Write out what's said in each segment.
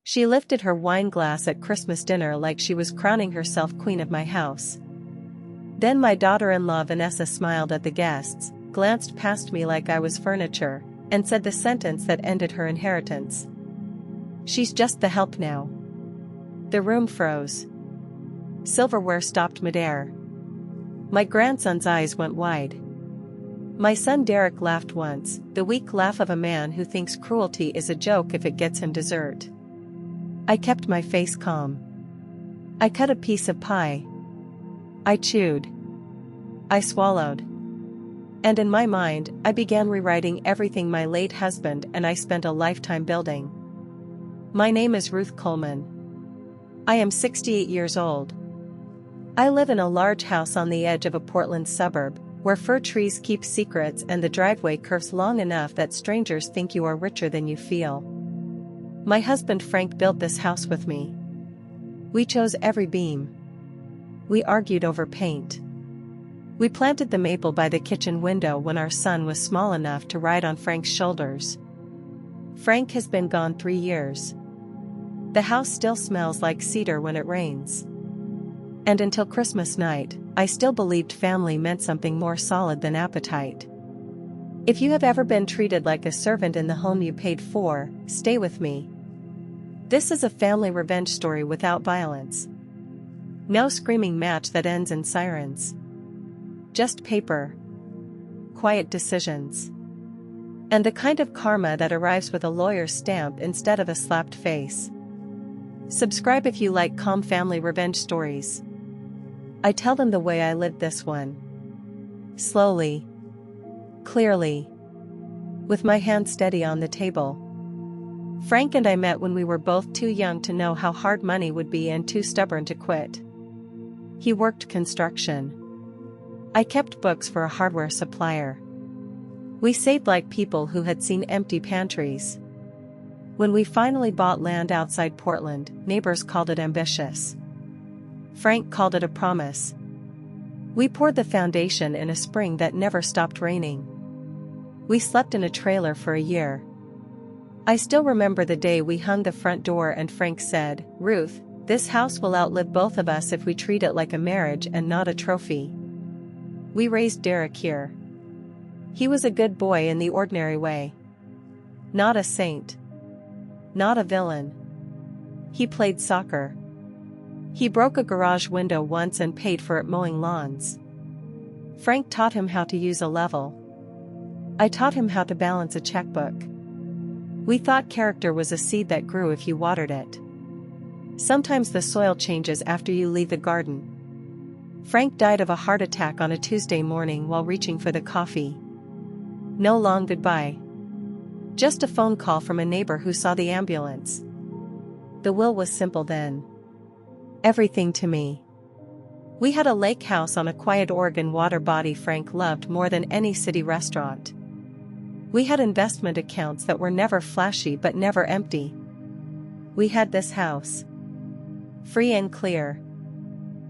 She lifted her wine glass at Christmas dinner like she was crowning herself queen of my house. Then my daughter-in-law Vanessa smiled at the guests, glanced past me like I was furniture, and said the sentence that ended her inheritance. "She's just the help now." The room froze. Silverware stopped midair. My grandson's eyes went wide. My son Derek laughed once, the weak laugh of a man who thinks cruelty is a joke if it gets him dessert. I kept my face calm. I cut a piece of pie. I chewed. I swallowed. And in my mind, I began rewriting everything my late husband and I spent a lifetime building. My name is Ruth Coleman. I am 68 years old. I live in a large house on the edge of a Portland suburb, where fir trees keep secrets and the driveway curves long enough that strangers think you are richer than you feel. My husband Frank built this house with me. We chose every beam. We argued over paint. We planted the maple by the kitchen window when our son was small enough to ride on Frank's shoulders. Frank has been gone 3 years. The house still smells like cedar when it rains. And until Christmas night, I still believed family meant something more solid than appetite. If you have ever been treated like a servant in the home you paid for, stay with me. This is a family revenge story without violence. No screaming match that ends in sirens. Just paper. Quiet decisions. And the kind of karma that arrives with a lawyer's stamp instead of a slapped face. Subscribe if you like calm family revenge stories. I tell them the way I lived this one. Slowly. Clearly. With my hand steady on the table. Frank and I met when we were both too young to know how hard money would be and too stubborn to quit. He worked construction. I kept books for a hardware supplier. We saved like people who had seen empty pantries. When we finally bought land outside Portland, neighbors called it ambitious. Frank called it a promise. We poured the foundation in a spring that never stopped raining. We slept in a trailer for a year. I still remember the day we hung the front door and Frank said, "Ruth, this house will outlive both of us if we treat it like a marriage and not a trophy." We raised Derek here. He was a good boy in the ordinary way. Not a saint. Not a villain. He played soccer. He broke a garage window once and paid for it mowing lawns. Frank taught him how to use a level. I taught him how to balance a checkbook. We thought character was a seed that grew if you watered it. Sometimes the soil changes after you leave the garden. Frank died of a heart attack on a Tuesday morning while reaching for the coffee. No long goodbye. Just a phone call from a neighbor who saw the ambulance. The will was simple then. Everything to me. We had a lake house on a quiet Oregon water body Frank loved more than any city restaurant. We had investment accounts that were never flashy but never empty. We had this house. Free and clear.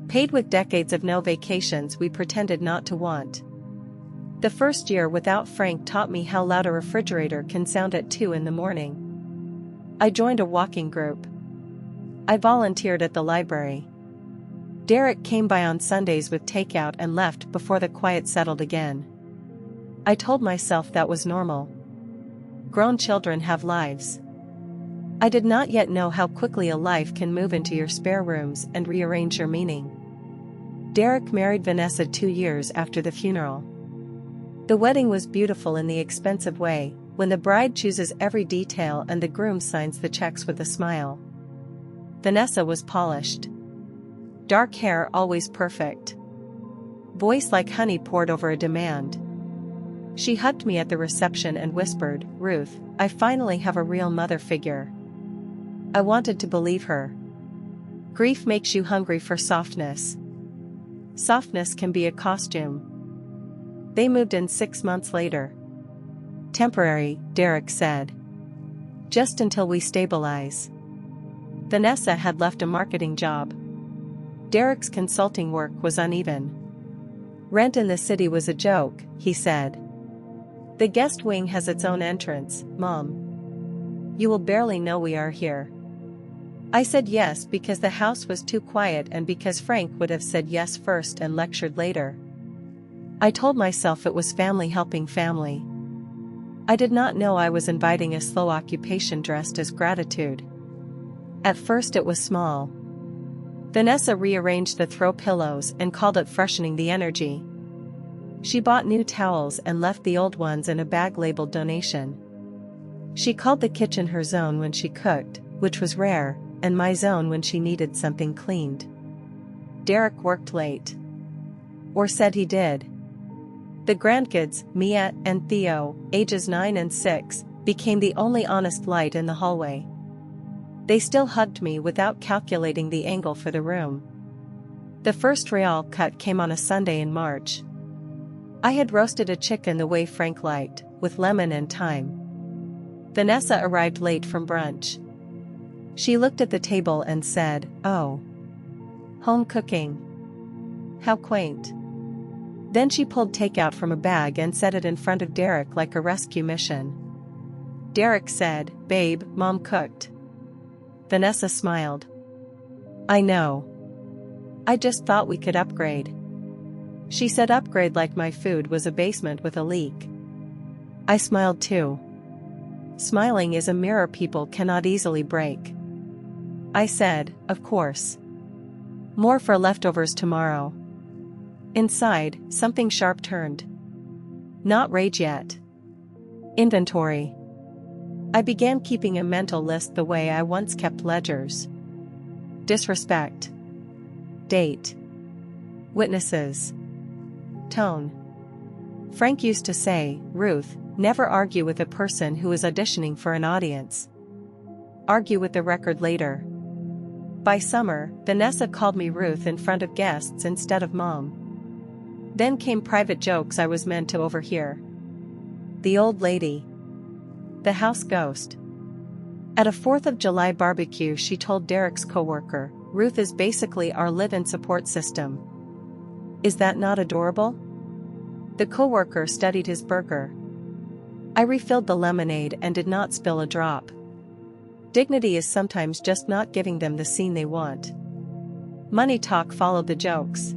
Paid with decades of no vacations we pretended not to want. The first year without Frank taught me how loud a refrigerator can sound at 2 in the morning. I joined a walking group. I volunteered at the library. Derek came by on Sundays with takeout and left before the quiet settled again. I told myself that was normal. Grown children have lives. I did not yet know how quickly a life can move into your spare rooms and rearrange your meaning. Derek married Vanessa 2 years after the funeral. The wedding was beautiful in the expensive way, when the bride chooses every detail and the groom signs the checks with a smile. Vanessa was polished. Dark hair always perfect. Voice like honey poured over a demand. She hugged me at the reception and whispered, "Ruth, I finally have a real mother figure." I wanted to believe her. Grief makes you hungry for softness. Softness can be a costume. They moved in 6 months later. Temporary, Derek said. Just until we stabilize. Vanessa had left a marketing job. Derek's consulting work was uneven. Rent in the city was a joke, he said. The guest wing has its own entrance, Mom. You will barely know we are here. I said yes because the house was too quiet and because Frank would have said yes first and lectured later. I told myself it was family helping family. I did not know I was inviting a slow occupation dressed as gratitude. At first it was small. Vanessa rearranged the throw pillows and called it freshening the energy. She bought new towels and left the old ones in a bag labeled donation. She called the kitchen her zone when she cooked, which was rare, and my zone when she needed something cleaned. Derek worked late. Or said he did. The grandkids, Mia and Theo, ages 9 and 6, became the only honest light in the hallway. They still hugged me without calculating the angle for the room. The first real cut came on a Sunday in March. I had roasted a chicken the way Frank liked, with lemon and thyme. Vanessa arrived late from brunch. She looked at the table and said, "Oh. Home cooking. How quaint." Then she pulled takeout from a bag and set it in front of Derek like a rescue mission. Derek said, "Babe, Mom cooked." Vanessa smiled. "I know. I just thought we could upgrade." She said upgrade like my food was a basement with a leak. I smiled too. Smiling is a mirror people cannot easily break. I said, "Of course. More for leftovers tomorrow." Inside, something sharp turned. Not rage yet. Inventory. I began keeping a mental list the way I once kept ledgers. Disrespect. Date. Witnesses. Tone. Frank used to say, "Ruth, never argue with a person who is auditioning for an audience. Argue with the record later." By summer, Vanessa called me Ruth in front of guests instead of Mom. Then came private jokes I was meant to overhear. The old lady. The house ghost. At a 4th of July barbecue she told Derek's coworker, "Ruth is basically our live-in support system." Is that not adorable? The coworker studied his burger. I refilled the lemonade and did not spill a drop. Dignity is sometimes just not giving them the scene they want. Money talk followed the jokes.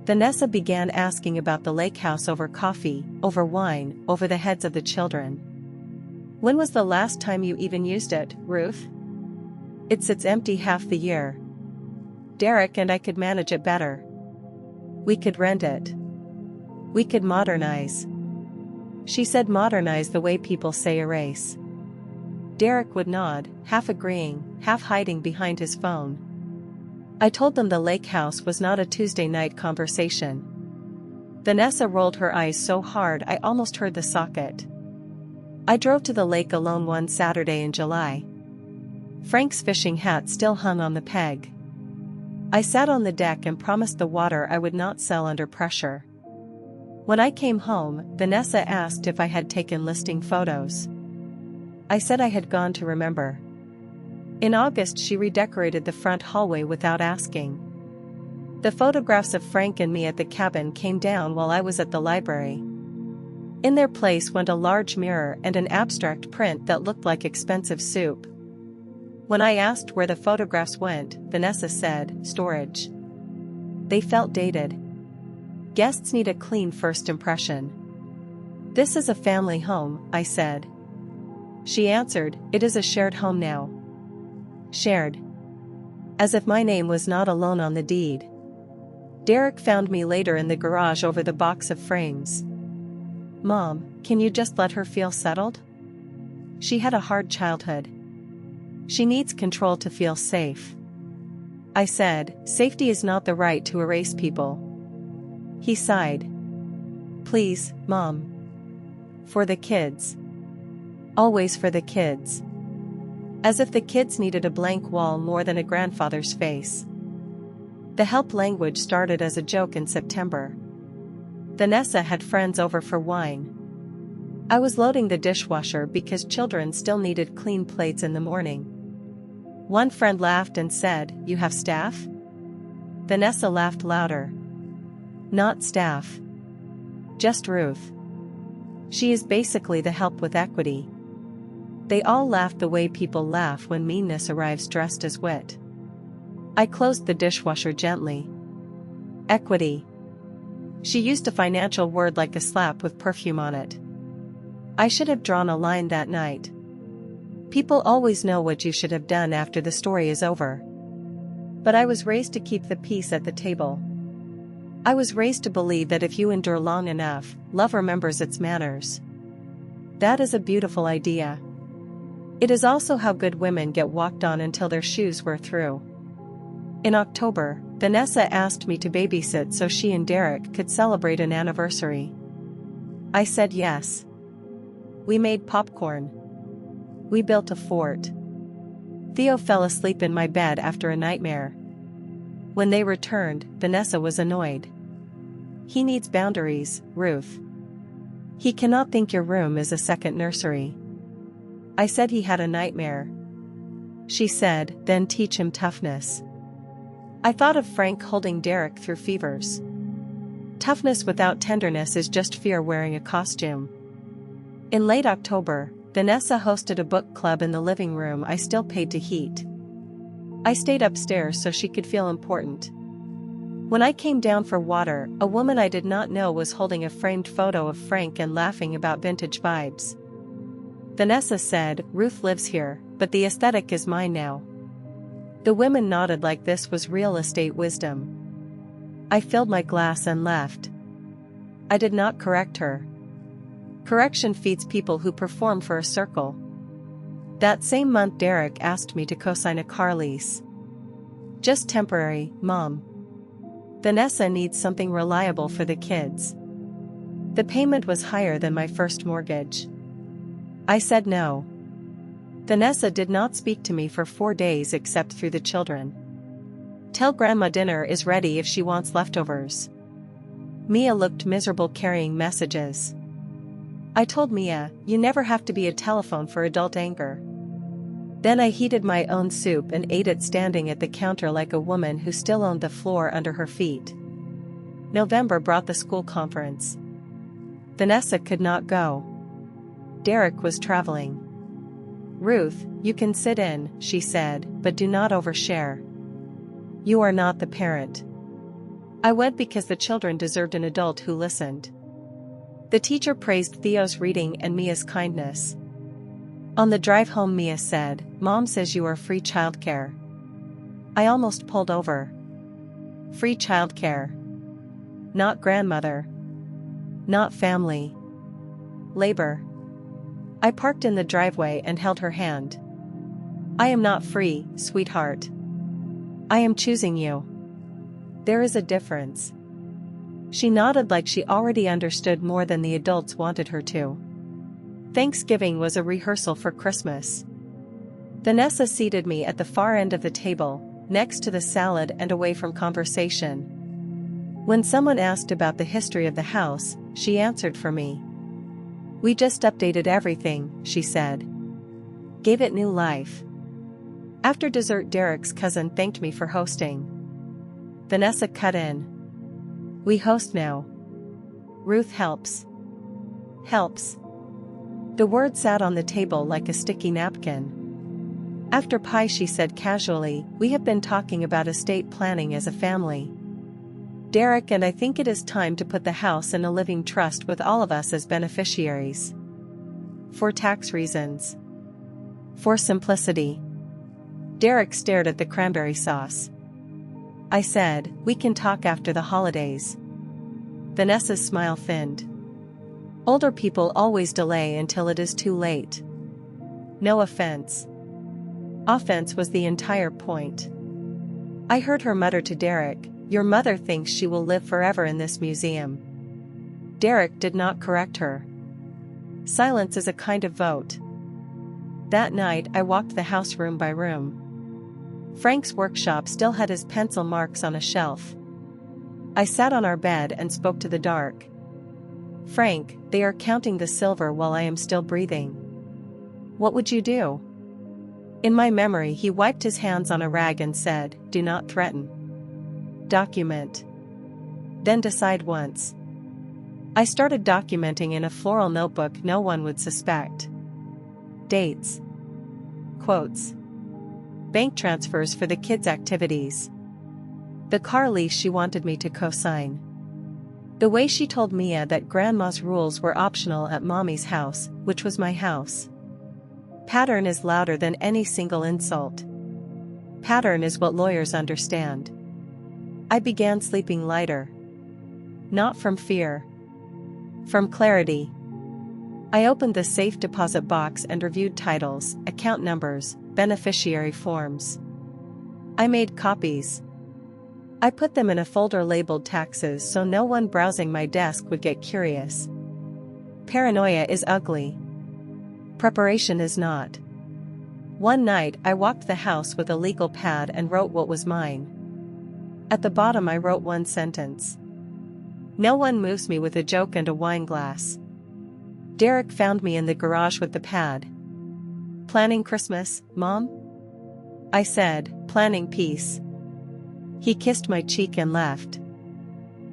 Vanessa began asking about the lake house over coffee, over wine, over the heads of the children. "When was the last time you even used it, Ruth?" "It sits empty half the year. Derek and I could manage it better. We could rent it. We could modernize." She said modernize the way people say erase. Derek would nod, half agreeing, half hiding behind his phone. I told them the lake house was not a Tuesday night conversation. Vanessa rolled her eyes so hard I almost heard the socket. I drove to the lake alone one Saturday in July. Frank's fishing hat still hung on the peg. I sat on the deck and promised the water I would not sell under pressure. When I came home, Vanessa asked if I had taken listing photos. I said I had gone to remember. In August she redecorated the front hallway without asking. The photographs of Frank and me at the cabin came down while I was at the library. In their place went a large mirror and an abstract print that looked like expensive soup. When I asked where the photographs went, Vanessa said, "Storage." They felt dated. Guests need a clean first impression. "This is a family home," I said. She answered, "It is a shared home now." Shared. As if my name was not alone on the deed. Derek found me later in the garage over the box of frames. "Mom, can you just let her feel settled? She had a hard childhood. She needs control to feel safe." I said, "Safety is not the right to erase people." He sighed. "Please, Mom. For the kids. Always for the kids." As if the kids needed a blank wall more than a grandfather's face. The help language started as a joke in September. Vanessa had friends over for wine. I was loading the dishwasher because children still needed clean plates in the morning. One friend laughed and said, "You have staff?" Vanessa laughed louder. "Not staff. Just Ruth. She is basically the help with equity." They all laughed the way people laugh when meanness arrives dressed as wit. I closed the dishwasher gently. Equity. She used a financial word like a slap with perfume on it. I should have drawn a line that night. People always know what you should have done after the story is over. But I was raised to keep the peace at the table. I was raised to believe that if you endure long enough, love remembers its manners. That is a beautiful idea. It is also how good women get walked on until their shoes wear through. In October, Vanessa asked me to babysit so she and Derek could celebrate an anniversary. I said yes. We made popcorn. We built a fort. Theo fell asleep in my bed after a nightmare. When they returned, Vanessa was annoyed. He needs boundaries, Ruth. He cannot think your room is a second nursery. I said he had a nightmare. She said, then teach him toughness. I thought of Frank holding Derek through fevers. Toughness without tenderness is just fear wearing a costume. In late October, Vanessa hosted a book club in the living room I still paid to heat. I stayed upstairs so she could feel important. When I came down for water, a woman I did not know was holding a framed photo of Frank and laughing about vintage vibes. Vanessa said, Ruth lives here, but the aesthetic is mine now. The women nodded like this was real estate wisdom. I filled my glass and left. I did not correct her. Correction feeds people who perform for a circle. That same month Derek asked me to co-sign a car lease. Just temporary, Mom. Vanessa needs something reliable for the kids. The payment was higher than my first mortgage. I said no. Vanessa did not speak to me for 4 days except through the children. Tell Grandma dinner is ready if she wants leftovers. Mia looked miserable carrying messages. I told Mia, you never have to be a telephone for adult anger. Then I heated my own soup and ate it standing at the counter like a woman who still owned the floor under her feet. November brought the school conference. Vanessa could not go. Derek was traveling. Ruth, you can sit in, she said, but do not overshare. You are not the parent. I went because the children deserved an adult who listened. The teacher praised Theo's reading and Mia's kindness. On the drive home Mia said, Mom says you are free childcare. I almost pulled over. Free childcare. Not grandmother. Not family. Labor. I parked in the driveway and held her hand. I am not free, sweetheart. I am choosing you. There is a difference. She nodded like she already understood more than the adults wanted her to. Thanksgiving was a rehearsal for Christmas. Vanessa seated me at the far end of the table, next to the salad and away from conversation. When someone asked about the history of the house, she answered for me. We just updated everything, she said. Gave it new life. After dessert Derek's cousin thanked me for hosting. Vanessa cut in. We host now. Ruth helps. Helps. The word sat on the table like a sticky napkin. After pie she said casually, we have been talking about estate planning as a family. Derek and I think it is time to put the house in a living trust with all of us as beneficiaries. For tax reasons. For simplicity. Derek stared at the cranberry sauce. I said, we can talk after the holidays. Vanessa's smile thinned. Older people always delay until it is too late. No offense. Offense was the entire point. I heard her mutter to Derek, your mother thinks she will live forever in this museum. Derek did not correct her. Silence is a kind of vote. That night I walked the house room by room. Frank's workshop still had his pencil marks on a shelf. I sat on our bed and spoke to the dark. Frank, they are counting the silver while I am still breathing. What would you do? In my memory he wiped his hands on a rag and said, do not threaten. Document. Then decide once. I started documenting in a floral notebook no one would suspect. dates, quotes, bank transfers for the kids' activities, the car lease she wanted me to co-sign. The way she told Mia that grandma's rules were optional at mommy's house, which was my house. Pattern is louder than any single insult. Pattern is what lawyers understand. I began sleeping lighter. Not from fear. From clarity. I opened the safe deposit box and reviewed titles, account numbers, beneficiary forms. I made copies. I put them in a folder labeled taxes so no one browsing my desk would get curious. Paranoia is ugly. Preparation is not. One night I walked the house with a legal pad and wrote what was mine. At the bottom I wrote one sentence. No one moves me with a joke and a wine glass. Derek found me in the garage with the pad. Planning Christmas, Mom? I said, planning peace. He kissed my cheek and left.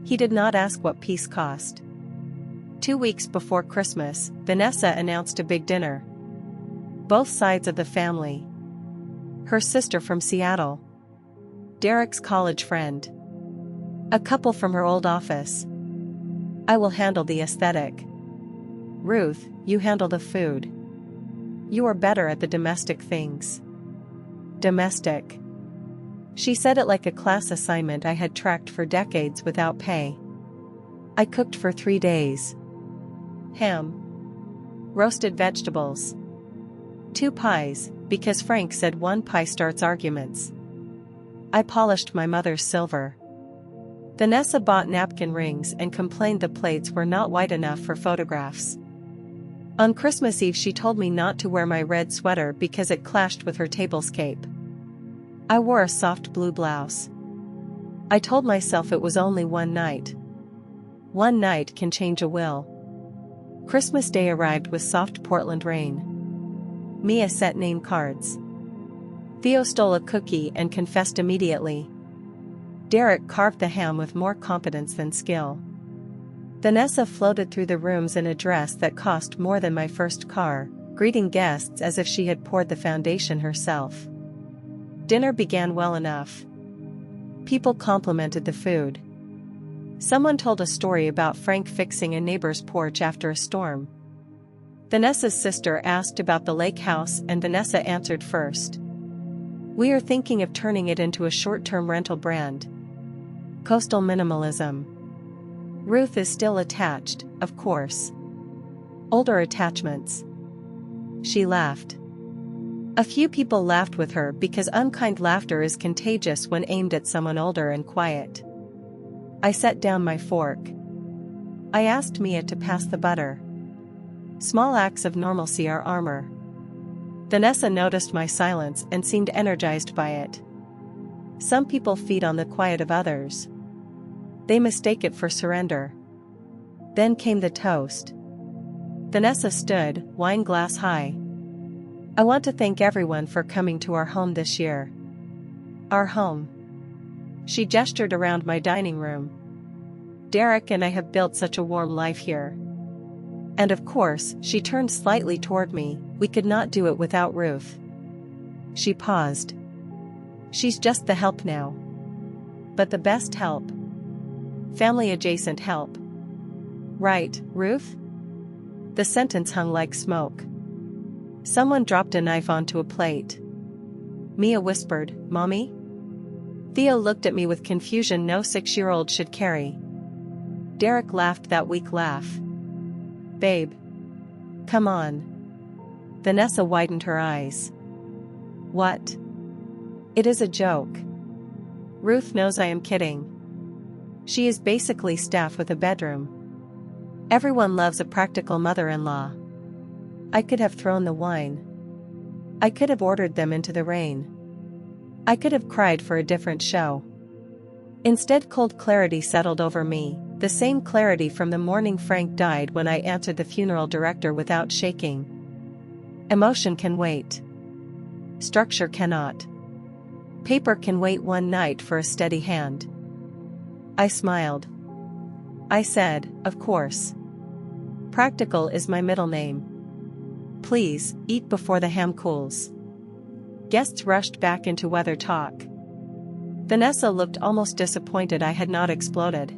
He did not ask what peace cost. 2 weeks before Christmas, Vanessa announced a big dinner. Both sides of the family. Her sister from Seattle. Derek's college friend. A couple from her old office. I will handle the aesthetic. Ruth, you handle the food. You are better at the domestic things. Domestic. She said it like a class assignment I had tracked for decades without pay. I cooked for 3 days. Ham. Roasted vegetables. 2 pies, because Frank said 1 pie starts arguments. I polished my mother's silver. Vanessa bought napkin rings and complained the plates were not white enough for photographs. On Christmas Eve she told me not to wear my red sweater because it clashed with her tablescape. I wore a soft blue blouse. I told myself it was only one night. One night can change a will. Christmas Day arrived with soft Portland rain. Mia sent name cards. Theo stole a cookie and confessed immediately. Derek carved the ham with more competence than skill. Vanessa floated through the rooms in a dress that cost more than my first car, greeting guests as if she had poured the foundation herself. Dinner began well enough. People complimented the food. Someone told a story about Frank fixing a neighbor's porch after a storm. Vanessa's sister asked about the lake house and Vanessa answered first. We are thinking of turning it into a short-term rental brand. Coastal minimalism. Ruth is still attached, of course. Older attachments. She laughed. A few people laughed with her because unkind laughter is contagious when aimed at someone older and quiet. I set down my fork. I asked Mia to pass the butter. Small acts of normalcy are armor. Vanessa noticed my silence and seemed energized by it. Some people feed on the quiet of others. They mistake it for surrender. Then came the toast. Vanessa stood, wine glass high. I want to thank everyone for coming to our home this year. Our home. She gestured around my dining room. Derek and I have built such a warm life here. And of course, she turned slightly toward me, we could not do it without Ruth. She paused. She's just the help now. But the best help. Family-adjacent help. Right, Ruth? The sentence hung like smoke. Someone dropped a knife onto a plate. Mia whispered, Mommy? Theo looked at me with confusion no 6-year-old should carry. Derek laughed that weak laugh. Babe. Come on. Vanessa widened her eyes. What? It is a joke. Ruth knows I am kidding. She is basically staff with a bedroom. Everyone loves a practical mother-in-law. I could have thrown the wine. I could have ordered them into the rain. I could have cried for a different show. Instead, cold clarity settled over me, the same clarity from the morning Frank died when I answered the funeral director without shaking. Emotion can wait. Structure cannot. Paper can wait one night for a steady hand. I smiled. I said, of course. Practical is my middle name. Please, eat before the ham cools. Guests rushed back into weather talk. Vanessa looked almost disappointed I had not exploded.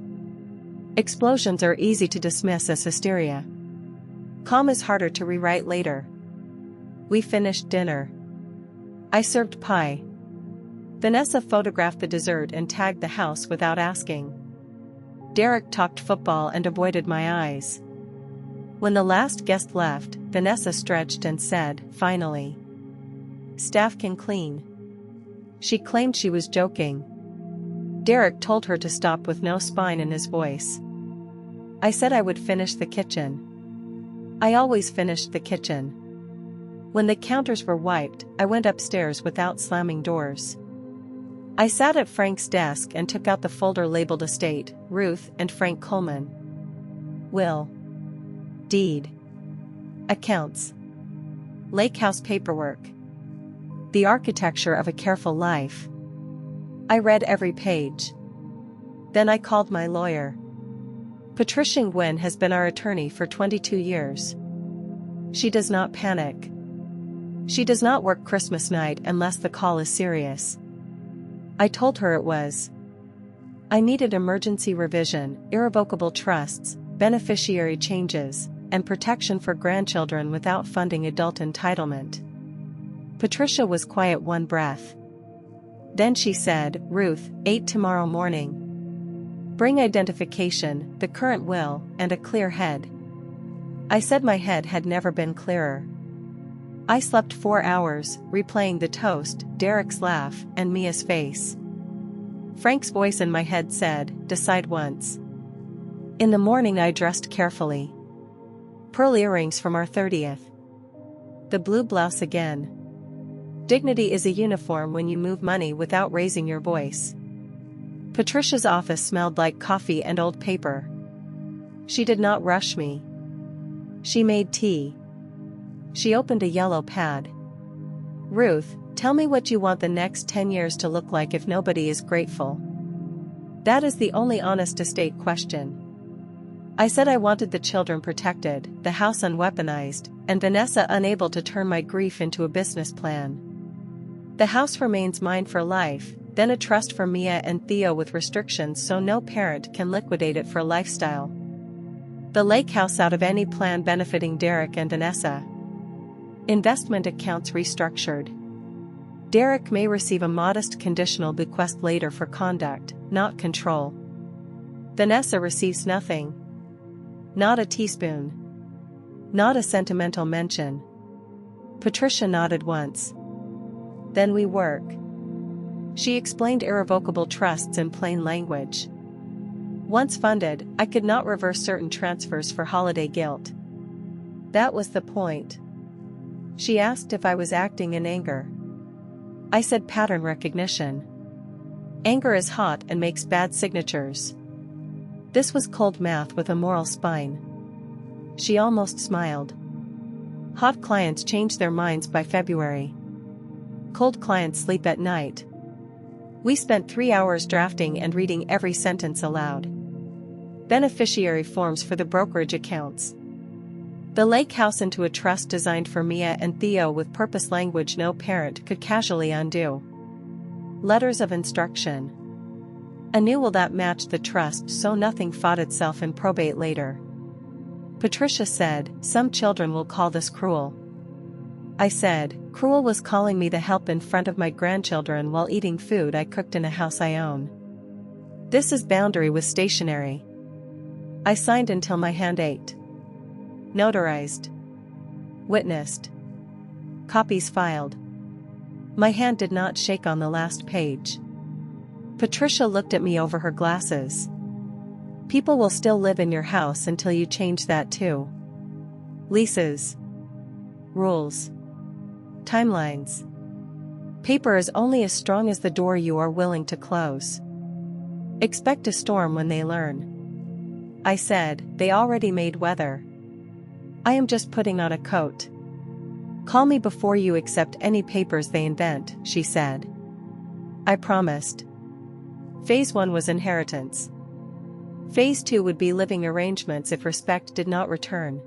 Explosions are easy to dismiss as hysteria. Calm is harder to rewrite later. We finished dinner. I served pie. Vanessa photographed the dessert and tagged the house without asking. Derek talked football and avoided my eyes. When the last guest left, Vanessa stretched and said, "Finally. Staff can clean." She claimed she was joking. Derek told her to stop with no spine in his voice. I said I would finish the kitchen. I always finished the kitchen. When the counters were wiped, I went upstairs without slamming doors. I sat at Frank's desk and took out the folder labeled Estate, Ruth and Frank Coleman. Will. Deed. Accounts. Lake house paperwork. The architecture of a careful life. I read every page. Then I called my lawyer. Patricia Nguyen has been our attorney for 22 years. She does not panic. She does not work Christmas night unless the call is serious. I told her it was. I needed emergency revision, irrevocable trusts, beneficiary changes, and protection for grandchildren without funding adult entitlement. Patricia was quiet one breath. Then she said, "Ruth, 8 tomorrow morning. Bring identification, the current will, and a clear head." I said my head had never been clearer. I slept 4 hours, replaying the toast, Derek's laugh, and Mia's face. Frank's voice in my head said, "Decide once." In the morning I dressed carefully. Pearl earrings from our 30th. The blue blouse again. Dignity is a uniform when you move money without raising your voice. Patricia's office smelled like coffee and old paper. She did not rush me. She made tea. She opened a yellow pad. "Ruth, tell me what you want the next 10 years to look like if nobody is grateful. That is the only honest estate question." I said I wanted the children protected, the house unweaponized, and Vanessa unable to turn my grief into a business plan. The house remains mine for life, then a trust for Mia and Theo with restrictions so no parent can liquidate it for lifestyle. The lake house out of any plan benefiting Derek and Vanessa. Investment accounts restructured. Derek may receive a modest conditional bequest later for conduct, not control. Vanessa receives nothing. Not a teaspoon. Not a sentimental mention. Patricia nodded once. Then we work. She explained irrevocable trusts in plain language. Once funded, I could not reverse certain transfers for holiday guilt. That was the point. She asked if I was acting in anger. I said pattern recognition. Anger is hot and makes bad signatures. This was cold math with a moral spine. She almost smiled. Hot clients change their minds by February. Cold clients sleep at night. We spent 3 hours drafting and reading every sentence aloud. Beneficiary forms for the brokerage accounts. The lake house into a trust designed for Mia and Theo with purpose language no parent could casually undo. Letters of instruction. A new will that matched the trust so nothing fought itself in probate later. Patricia said, "Some children will call this cruel." I said, "Cruel was calling me the help in front of my grandchildren while eating food I cooked in a house I own. This is boundary with stationery." I signed until my hand ached. Notarized. Witnessed. Copies filed. My hand did not shake on the last page. Patricia looked at me over her glasses. "People will still live in your house until you change that too. Leases. Rules. Timelines. Paper is only as strong as the door you are willing to close. Expect a storm when they learn." I said, "They already made weather. I am just putting on a coat." "Call me before you accept any papers they invent," she said. I promised. Phase 1 was inheritance. Phase 2 would be living arrangements if respect did not return.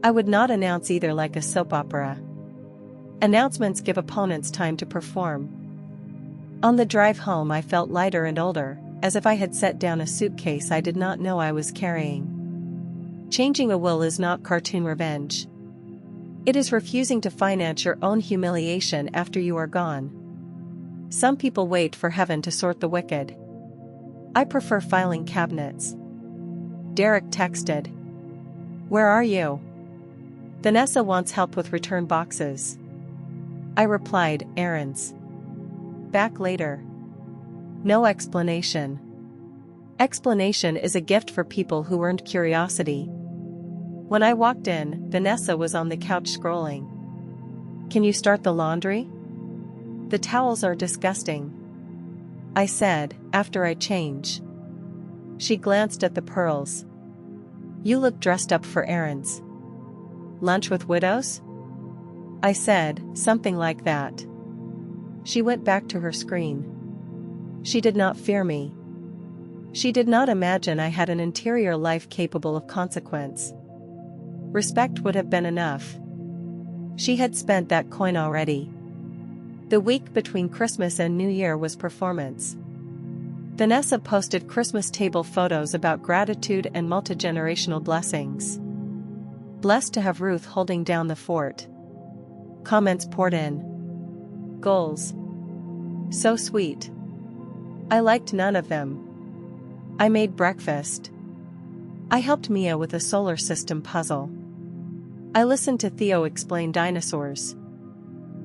I would not announce either like a soap opera. Announcements give opponents time to perform. On the drive home I felt lighter and older, as if I had set down a suitcase I did not know I was carrying. Changing a will is not cartoon revenge. It is refusing to finance your own humiliation after you are gone. Some people wait for heaven to sort the wicked. I prefer filing cabinets. Derek texted. Where are you? Vanessa wants help with return boxes. I replied, errands. Back later. No explanation. Explanation is a gift for people who earned curiosity. When I walked in, Vanessa was on the couch scrolling. Can you start the laundry? The towels are disgusting, I said, after I change. She glanced at the pearls. You look dressed up for errands. Lunch with widows? I said, something like that. She went back to her screen. She did not fear me. She did not imagine I had an interior life capable of consequence. Respect would have been enough. She had spent that coin already. The week between Christmas and New Year was performance. Vanessa posted Christmas table photos about gratitude and multi-generational blessings. Blessed to have Ruth holding down the fort. Comments poured in. Goals. So sweet. I liked none of them. I made breakfast. I helped Mia with a solar system puzzle. I listened to Theo explain dinosaurs.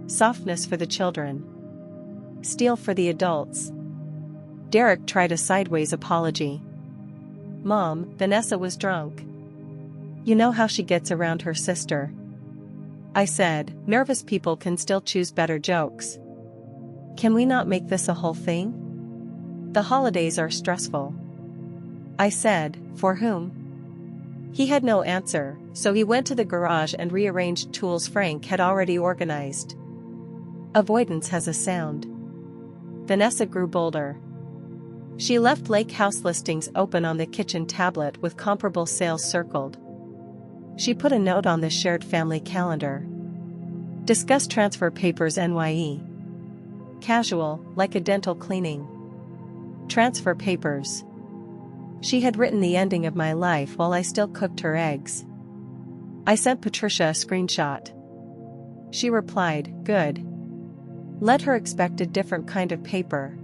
Softness for the children. Steel for the adults. Derek tried a sideways apology. Mom, Vanessa was drunk. You know how she gets around her sister. I said, nervous people can still choose better jokes. Can we not make this a whole thing? The holidays are stressful. I said, for whom? He had no answer, so he went to the garage and rearranged tools Frank had already organized. Avoidance has a sound. Vanessa grew bolder. She left lake house listings open on the kitchen tablet with comparable sales circled. She put a note on the shared family calendar. Discuss transfer papers NYE. Casual, like a dental cleaning. Transfer papers. She had written the ending of my life while I still cooked her eggs. I sent Patricia a screenshot. She replied, good. Let her expect a different kind of paper.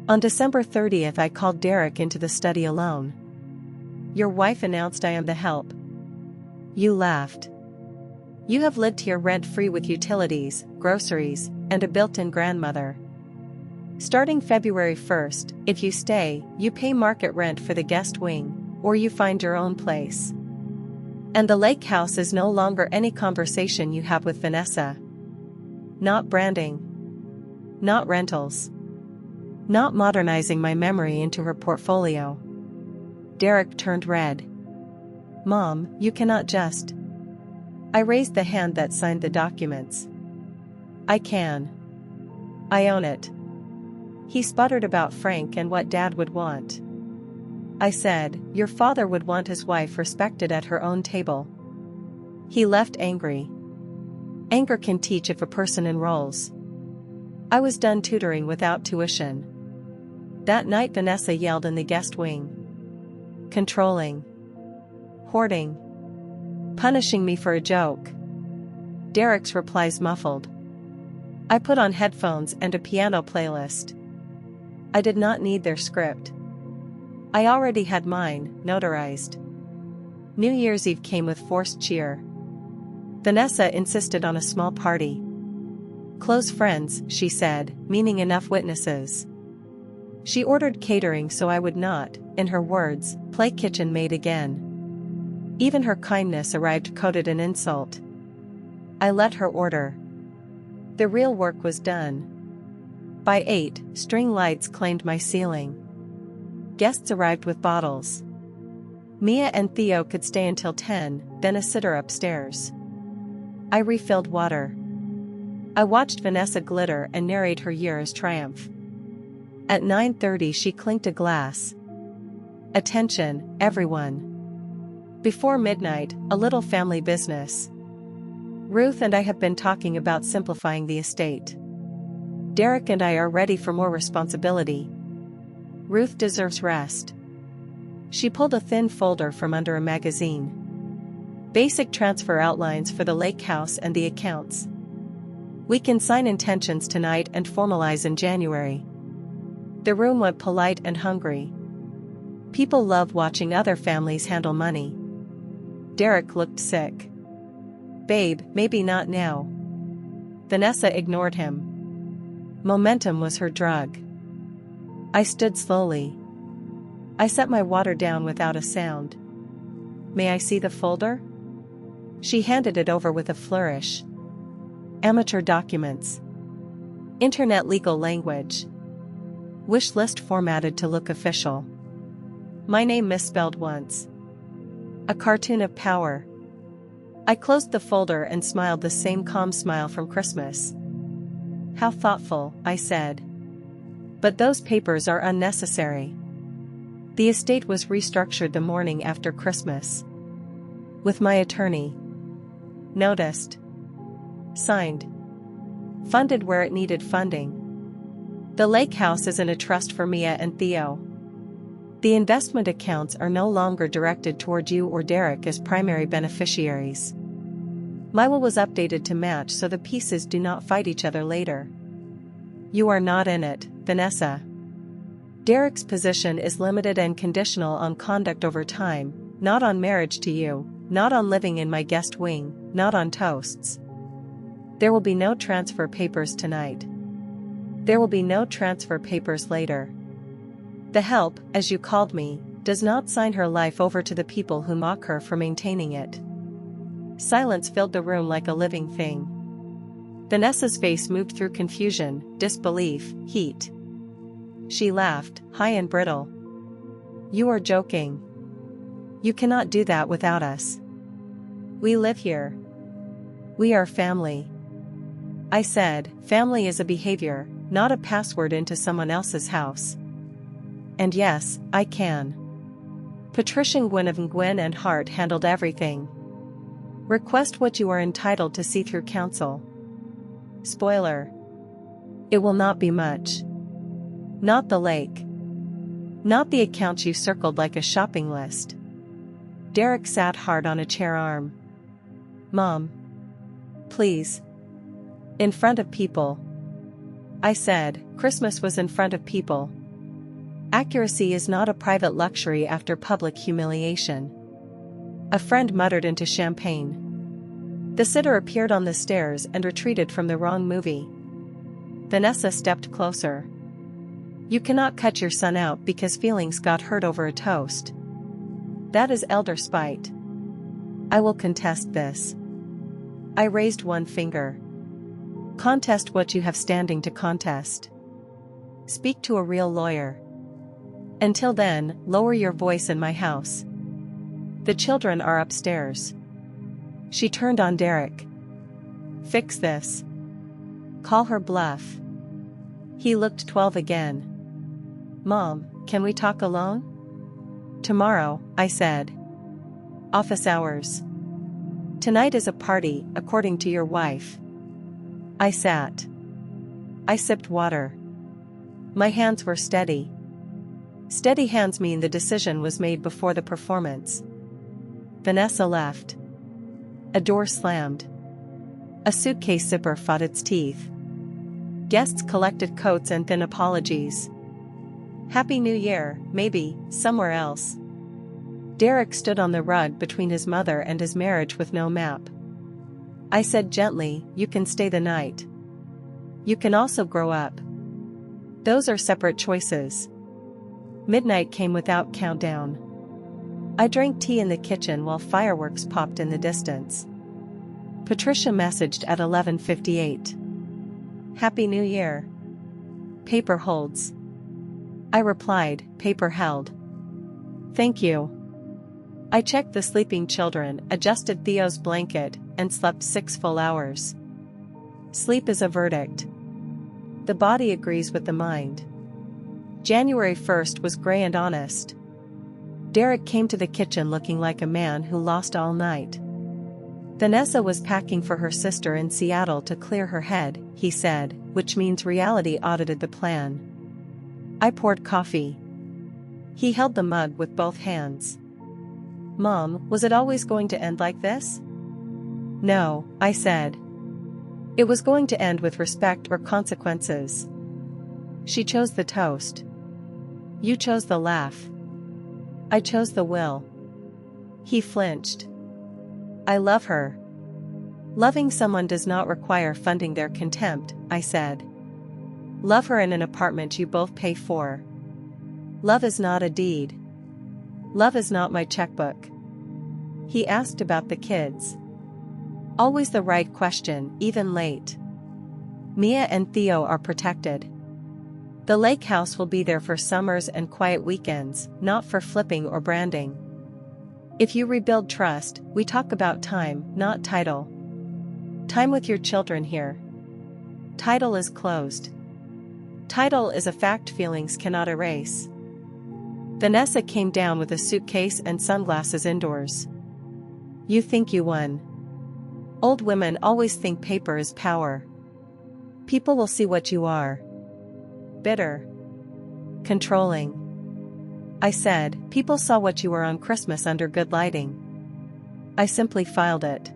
On December 30th I called Derek into the study alone. Your wife announced I am the help. You laughed. You have lived here rent-free with utilities, groceries, and a built-in grandmother. Starting February 1st, if you stay, you pay market rent for the guest wing, or you find your own place. And the lake house is no longer any conversation you have with Vanessa. Not branding. Not rentals. Not modernizing my memory into her portfolio. Derek turned red. Mom, you cannot just. I raised the hand that signed the documents. I can. I own it. He sputtered about Frank and what Dad would want. I said, your father would want his wife respected at her own table. He left angry. Anger can teach if a person enrolls. I was done tutoring without tuition. That night Vanessa yelled in the guest wing. Controlling. Hoarding. Punishing me for a joke. Derek's replies muffled. I put on headphones and a piano playlist. I did not need their script. I already had mine, notarized. New Year's Eve came with forced cheer. Vanessa insisted on a small party. Close friends, she said, meaning enough witnesses. She ordered catering so I would not, in her words, play kitchen maid again. Even her kindness arrived coated in insult. I let her order. The real work was done. By 8, string lights claimed my ceiling. Guests arrived with bottles. Mia and Theo could stay until 10, then a sitter upstairs. I refilled water. I watched Vanessa glitter and narrate her year as triumph. At 9:30 she clinked a glass. Attention, everyone. Before midnight, a little family business. Ruth and I have been talking about simplifying the estate. Derek and I are ready for more responsibility. Ruth deserves rest. She pulled a thin folder from under a magazine. Basic transfer outlines for the lake house and the accounts. We can sign intentions tonight and formalize in January. The room went polite and hungry. People love watching other families handle money. Derek looked sick. Babe, maybe not now. Vanessa ignored him. Momentum was her drug. I stood slowly. I set my water down without a sound. May I see the folder? She handed it over with a flourish. Amateur documents. Internet legal language. Wish list formatted to look official. My name misspelled once. A cartoon of power. I closed the folder and smiled the same calm smile from Christmas. How thoughtful, I said. But those papers are unnecessary. The estate was restructured the morning after Christmas. With my attorney. Noticed. Signed. Funded where it needed funding. The lake house is in a trust for Mia and Theo. The investment accounts are no longer directed toward you or Derek as primary beneficiaries. My will was updated to match so the pieces do not fight each other later. You are not in it, Vanessa. Derek's position is limited and conditional on conduct over time, not on marriage to you, not on living in my guest wing, not on toasts. There will be no transfer papers tonight. There will be no transfer papers later. The help, as you called me, does not sign her life over to the people who mock her for maintaining it. Silence filled the room like a living thing. Vanessa's face moved through confusion, disbelief, heat. She laughed, high and brittle. You are joking. You cannot do that without us. We live here. We are family. I said, family is a behavior, not a password into someone else's house. And yes, I can. Patricia Gwen and Hart handled everything. Request what you are entitled to see through counsel. Spoiler. It will not be much. Not the lake. Not the accounts you circled like a shopping list. Derek sat hard on a chair arm. Mom. Please. In front of people. I said, Christmas was in front of people. Accuracy is not a private luxury after public humiliation. A friend muttered into champagne. The sitter appeared on the stairs and retreated from the wrong movie. Vanessa stepped closer. You cannot cut your son out because feelings got hurt over a toast. That is elder spite. I will contest this. I raised one finger. Contest what you have standing to contest. Speak to a real lawyer. Until then, lower your voice in my house. The children are upstairs. She turned on Derek. Fix this. Call her bluff. He looked 12 again. Mom, can we talk alone? Tomorrow, I said. Office hours. Tonight is a party, according to your wife. I sat. I sipped water. My hands were steady. Steady hands mean the decision was made before the performance. Vanessa left. A door slammed. A suitcase zipper fought its teeth. Guests collected coats and thin apologies. Happy New Year, maybe, somewhere else. Derek stood on the rug between his mother and his marriage with no map. I said gently, you can stay the night. You can also grow up. Those are separate choices. Midnight came without countdown. I drank tea in the kitchen while fireworks popped in the distance. Patricia messaged at 11:58. Happy New Year. Paper holds. I replied, paper held. Thank you. I checked the sleeping children, adjusted Theo's blanket, and slept 6 full hours. Sleep is a verdict. The body agrees with the mind. January 1st was gray and honest. Derek came to the kitchen looking like a man who lost all night. Vanessa was packing for her sister in Seattle to clear her head, he said, which means reality audited the plan. I poured coffee. He held the mug with both hands. Mom, was it always going to end like this? No, I said. It was going to end with respect or consequences. She chose the toast. You chose the laugh. I chose the will. He flinched. I love her. Loving someone does not require funding their contempt, I said. Love her in an apartment you both pay for. Love is not a deed. Love is not my checkbook. He asked about the kids. Always the right question, even late. Mia and Theo are protected. The lake house will be there for summers and quiet weekends, not for flipping or branding. If you rebuild trust, we talk about time, not title. Time with your children here. Title is closed. Title is a fact feelings cannot erase. Vanessa came down with a suitcase and sunglasses indoors. You think you won. Old women always think paper is power. People will see what you are. Bitter. Controlling. I said, people saw what you were on Christmas under good lighting. I simply filed it.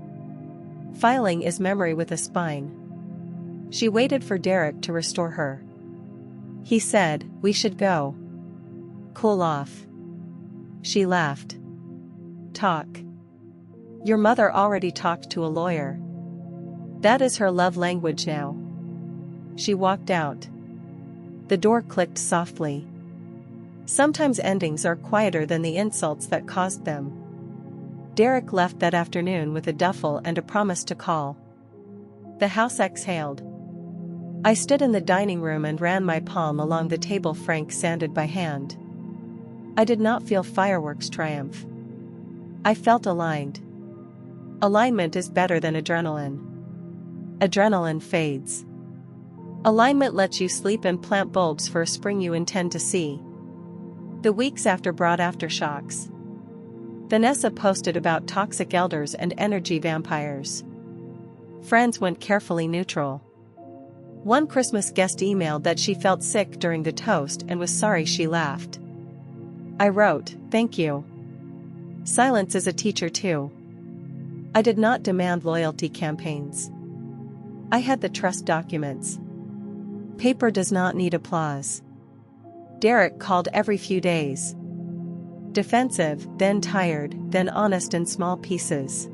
Filing is memory with a spine. She waited for Derek to restore her. He said, we should go. Cool off. She laughed. Talk. Your mother already talked to a lawyer. That is her love language now. She walked out. The door clicked softly. Sometimes endings are quieter than the insults that caused them. Derek left that afternoon with a duffel and a promise to call. The house exhaled. I stood in the dining room and ran my palm along the table Frank sanded by hand. I did not feel fireworks triumph. I felt aligned. Alignment is better than adrenaline. Adrenaline fades. Alignment lets you sleep and plant bulbs for a spring you intend to see. The weeks after brought aftershocks. Vanessa posted about toxic elders and energy vampires. Friends went carefully neutral. One Christmas guest emailed that she felt sick during the toast and was sorry she laughed. I wrote, thank you. Silence is a teacher too. I did not demand loyalty campaigns. I had the trust documents. Paper does not need applause. Derek called every few days. Defensive, then tired, then honest in small pieces.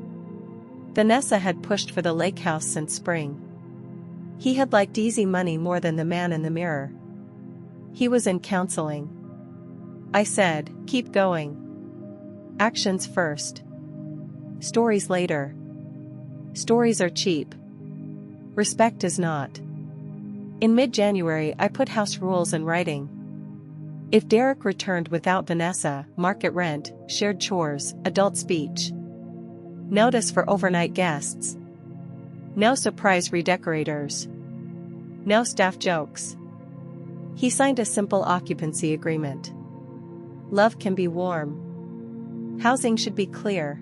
Vanessa had pushed for the lake house since spring. He had liked easy money more than the man in the mirror. He was in counseling. I said, keep going. Actions first. Stories later. Stories are cheap. Respect is not. In mid-January I put house rules in writing. If Derek returned without Vanessa, market rent, shared chores, adult speech. Notice for overnight guests. No surprise redecorators. No staff jokes. He signed a simple occupancy agreement. Love can be warm. Housing should be clear.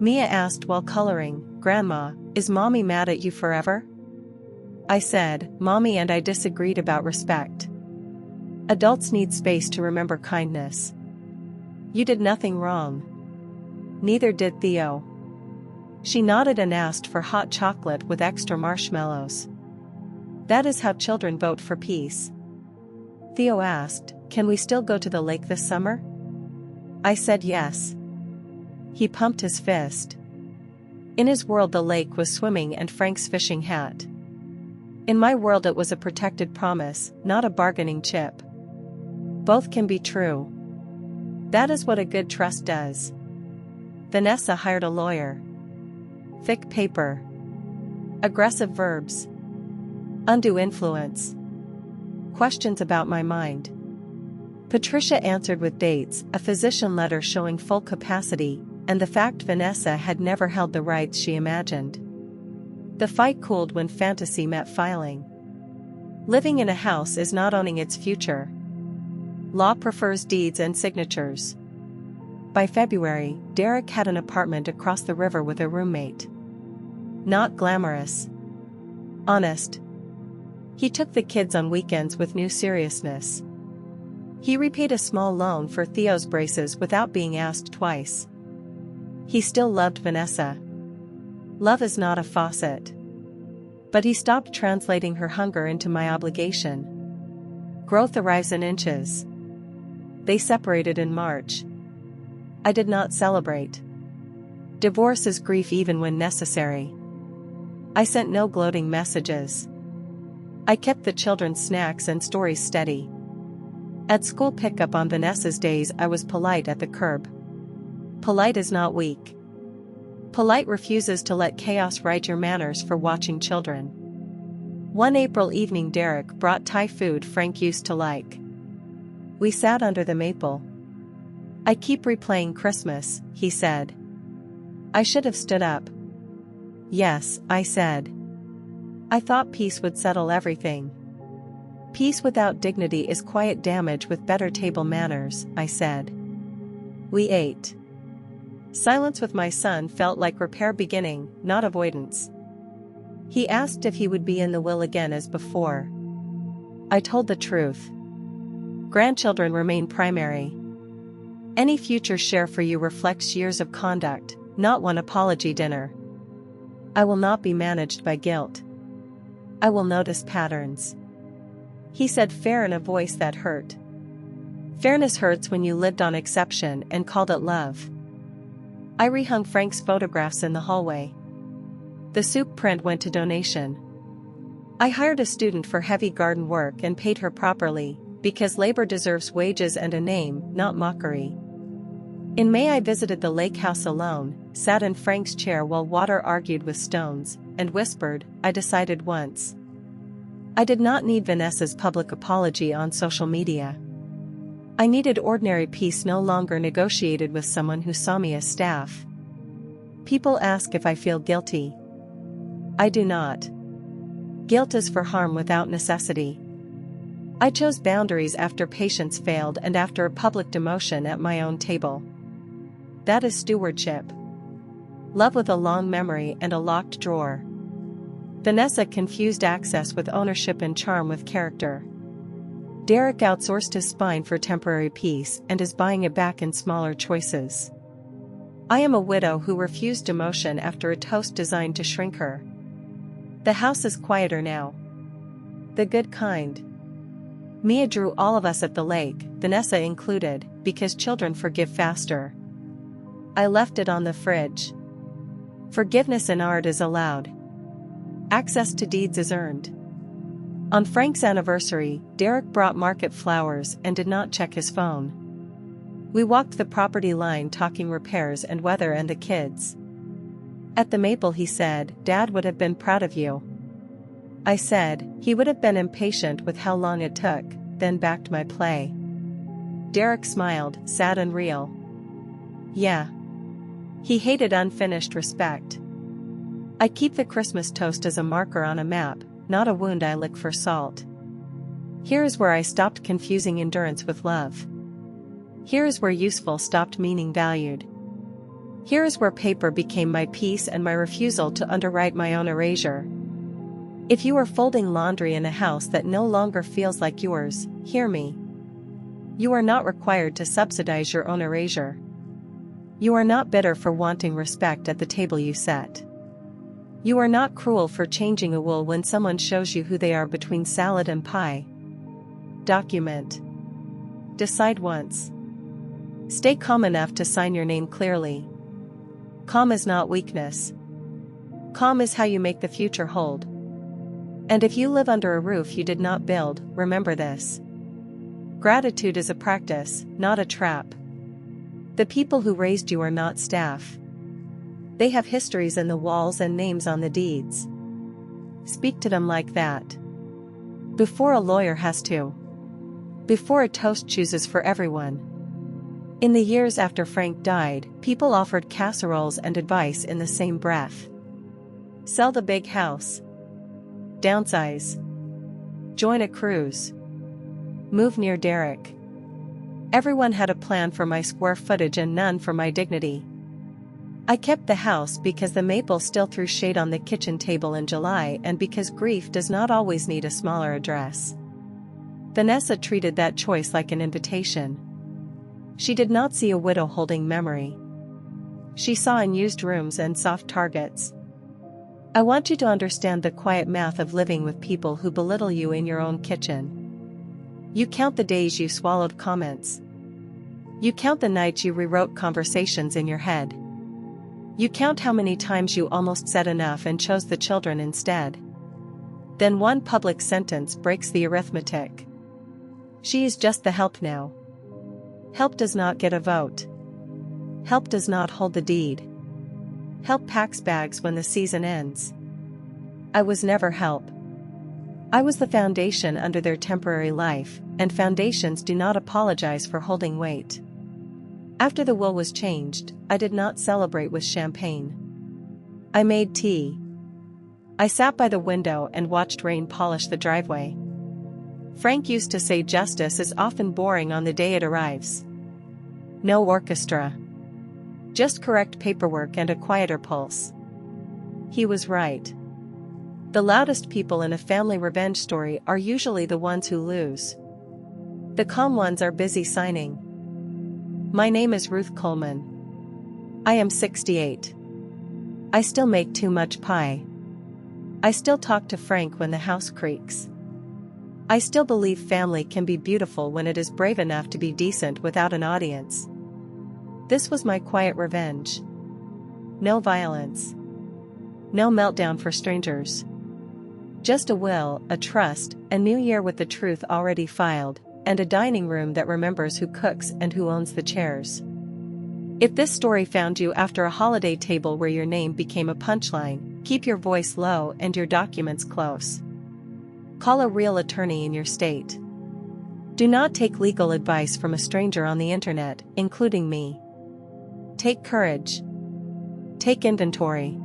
Mia asked while coloring, Grandma, is Mommy mad at you forever? I said, Mommy and I disagreed about respect. Adults need space to remember kindness. You did nothing wrong. Neither did Theo. She nodded and asked for hot chocolate with extra marshmallows. That is how children vote for peace. Theo asked, can we still go to the lake this summer? I said yes. He pumped his fist. In his world the lake was swimming and Frank's fishing hat. In my world it was a protected promise, not a bargaining chip. Both can be true. That is what a good trust does. Vanessa hired a lawyer. Thick paper. Aggressive verbs. Undue influence. Questions about my mind. Patricia answered with dates, a physician letter showing full capacity, and the fact Vanessa had never held the rights she imagined. The fight cooled when fantasy met filing. Living in a house is not owning its future. Law prefers deeds and signatures. By February, Derek had an apartment across the river with a roommate. Not glamorous. Honest. He took the kids on weekends with new seriousness. He repaid a small loan for Theo's braces without being asked twice. He still loved Vanessa. Love is not a faucet. But he stopped translating her hunger into my obligation. Growth arrives in inches. They separated in March. I did not celebrate. Divorce is grief even when necessary. I sent no gloating messages. I kept the children's snacks and stories steady. At school pickup on Vanessa's days, I was polite at the curb. Polite is not weak. Polite refuses to let chaos write your manners for watching children. One April evening, Derek brought Thai food Frank used to like. We sat under the maple. I keep replaying Christmas, he said. I should have stood up. Yes, I said. I thought peace would settle everything. Peace without dignity is quiet damage with better table manners, I said. We ate. Silence with my son felt like repair beginning, not avoidance. He asked if he would be in the will again as before. I told the truth. Grandchildren remain primary. Any future share for you reflects years of conduct, not one apology dinner. I will not be managed by guilt. I will notice patterns. He said fair in a voice that hurt. Fairness hurts when you lived on exception and called it love. I rehung Frank's photographs in the hallway. The soup print went to donation. I hired a student for heavy garden work and paid her properly, because labor deserves wages and a name, not mockery. In May I visited the lake house alone, sat in Frank's chair while water argued with stones, and whispered, I decided once. I did not need Vanessa's public apology on social media. I needed ordinary peace no longer negotiated with someone who saw me as staff. People ask if I feel guilty. I do not. Guilt is for harm without necessity. I chose boundaries after patience failed and after a public demotion at my own table. That is stewardship. Love with a long memory and a locked drawer. Vanessa confused access with ownership and charm with character. Derek outsourced his spine for temporary peace and is buying it back in smaller choices. I am a widow who refused demotion after a toast designed to shrink her. The house is quieter now. The good kind. Mia drew all of us at the lake, Vanessa included, because children forgive faster. I left it on the fridge. Forgiveness in art is allowed. Access to deeds is earned. On Frank's anniversary, Derek brought market flowers and did not check his phone. We walked the property line talking repairs and weather and the kids. At the maple he said, Dad would have been proud of you. I said, he would have been impatient with how long it took, then backed my play. Derek smiled, sad and real. Yeah. He hated unfinished respect. I keep the Christmas toast as a marker on a map, not a wound I lick for salt. Here is where I stopped confusing endurance with love. Here is where useful stopped meaning valued. Here is where paper became my peace and my refusal to underwrite my own erasure. If you are folding laundry in a house that no longer feels like yours, hear me. You are not required to subsidize your own erasure. You are not bitter for wanting respect at the table you set. You are not cruel for changing a wool when someone shows you who they are between salad and pie. Document. Decide once. Stay calm enough to sign your name clearly. Calm is not weakness. Calm is how you make the future hold. And if you live under a roof you did not build, remember this. Gratitude is a practice, not a trap. The people who raised you are not staff. They have histories in the walls and names on the deeds. Speak to them like that. Before a lawyer has to. Before a toast chooses for everyone. In the years after Frank died, people offered casseroles and advice in the same breath. Sell the big house. Downsize. Join a cruise. Move near Derek. Everyone had a plan for my square footage and none for my dignity. I kept the house because the maple still threw shade on the kitchen table in July and because grief does not always need a smaller address. Vanessa treated that choice like an invitation. She did not see a widow holding memory. She saw unused rooms and soft targets. I want you to understand the quiet math of living with people who belittle you in your own kitchen. You count the days you swallowed comments. You count the nights you rewrote conversations in your head. You count how many times you almost said enough and chose the children instead. Then one public sentence breaks the arithmetic. She is just the help now. Help does not get a vote. Help does not hold the deed. Help packs bags when the season ends. I was never help. I was the foundation under their temporary life, and foundations do not apologize for holding weight. After the will was changed, I did not celebrate with champagne. I made tea. I sat by the window and watched rain polish the driveway. Frank used to say justice is often boring on the day it arrives. No orchestra. Just correct paperwork and a quieter pulse. He was right. The loudest people in a family revenge story are usually the ones who lose. The calm ones are busy signing. My name is Ruth Coleman. I am 68. I still make too much pie. I still talk to Frank when the house creaks. I still believe family can be beautiful when it is brave enough to be decent without an audience. This was my quiet revenge. No violence. No meltdown for strangers. Just a will, a trust, a new year with the truth already filed, and a dining room that remembers who cooks and who owns the chairs. If this story found you after a holiday table where your name became a punchline, keep your voice low and your documents close. Call a real attorney in your state. Do not take legal advice from a stranger on the internet, including me. Take courage. Take inventory.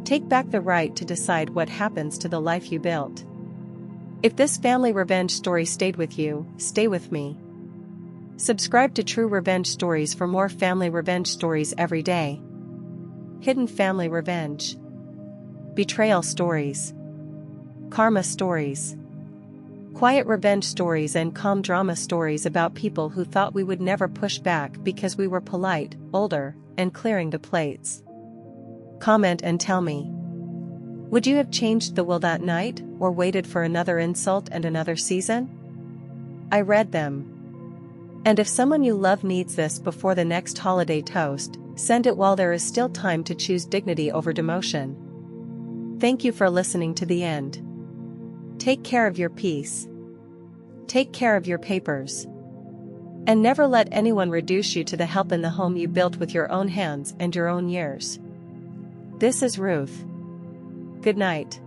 Take back the right to decide what happens to the life you built. If this family revenge story stayed with you, stay with me. Subscribe to True Revenge Stories for more family revenge stories every day. Hidden family revenge. Betrayal stories. Karma stories. Quiet revenge stories and calm drama stories about people who thought we would never push back because we were polite, older, and clearing the plates. Comment and tell me. Would you have changed the will that night, or waited for another insult and another season? I read them. And if someone you love needs this before the next holiday toast, send it while there is still time to choose dignity over demotion. Thank you for listening to the end. Take care of your peace. Take care of your papers. And never let anyone reduce you to the help in the home you built with your own hands and your own years. This is Ruth. Good night.